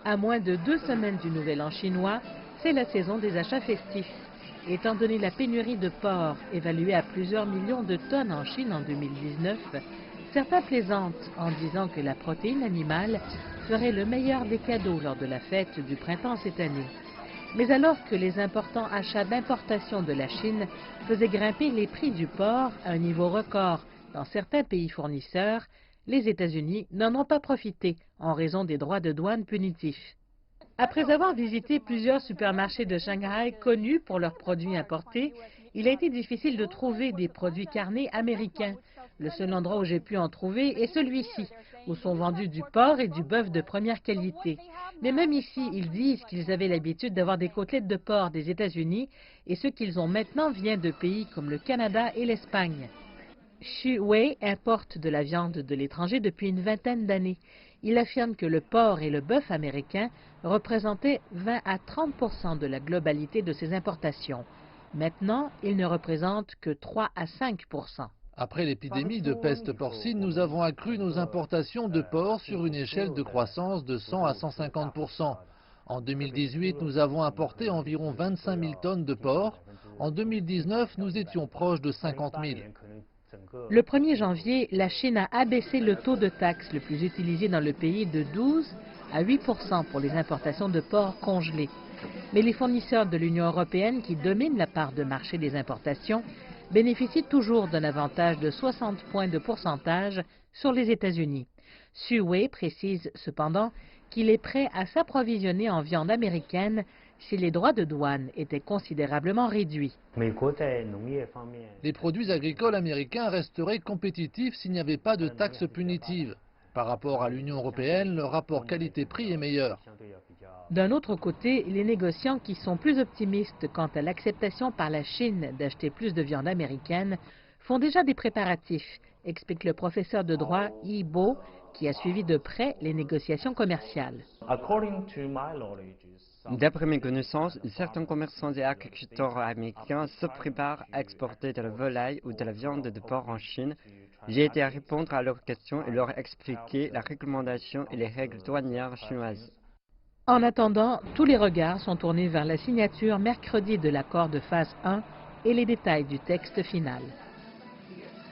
À moins de 2 semaines du Nouvel An chinois, c'est la saison des achats festifs. Étant donné la pénurie de porc, évaluée à plusieurs millions de tonnes en Chine en 2019, certains plaisantent en disant que la protéine animale ferait le meilleur des cadeaux lors de la fête du printemps cette année. Mais alors que les importants achats d'importation de la Chine faisaient grimper les prix du porc à un niveau record dans certains pays fournisseurs, les États-Unis n'en ont pas profité en raison des droits de douane punitifs. Après avoir visité plusieurs supermarchés de Shanghai connus pour leurs produits importés, il a été difficile de trouver des produits carnés américains. Le seul endroit où j'ai pu en trouver est celui-ci, où sont vendus du porc et du bœuf de première qualité. Mais même ici, ils disent qu'ils avaient l'habitude d'avoir des côtelettes de porc des États-Unis et ce qu'ils ont maintenant vient de pays comme le Canada et l'Espagne. Xu Wei importe de la viande de l'étranger depuis une vingtaine d'années. Il affirme que le porc et le bœuf américains représentaient 20 à 30% de la globalité de ses importations. Maintenant, ils ne représentent que 3 à 5%. Après l'épidémie de peste porcine, nous avons accru nos importations de porc sur une échelle de croissance de 100 à 150%. En 2018, nous avons importé environ 25 000 tonnes de porc. En 2019, nous étions proches de 50 000. Le 1er janvier, la Chine a abaissé le taux de taxe le plus utilisé dans le pays de 12 à 8% pour les importations de porc congelés. Mais les fournisseurs de l'Union européenne, qui dominent la part de marché des importations, bénéficient toujours d'un avantage de 60 points de pourcentage sur les États-Unis. Xu Wei précise cependant qu'il est prêt à s'approvisionner en viande américaine si les droits de douane étaient considérablement réduits. Les produits agricoles américains resteraient compétitifs s'il n'y avait pas de taxes punitives. Par rapport à l'Union européenne, le rapport qualité-prix est meilleur. D'un autre côté, les négociants qui sont plus optimistes quant à l'acceptation par la Chine d'acheter plus de viande américaine font déjà des préparatifs, explique le professeur de droit Yi Bo, qui a suivi de près les négociations commerciales. D'après mes connaissances, certains commerçants et agriculteurs américains se préparent à exporter de la volaille ou de la viande de porc en Chine. J'ai été à répondre à leurs questions et leur expliquer la réglementation et les règles douanières chinoises. En attendant, tous les regards sont tournés vers la signature mercredi de l'accord de phase 1 et les détails du texte final.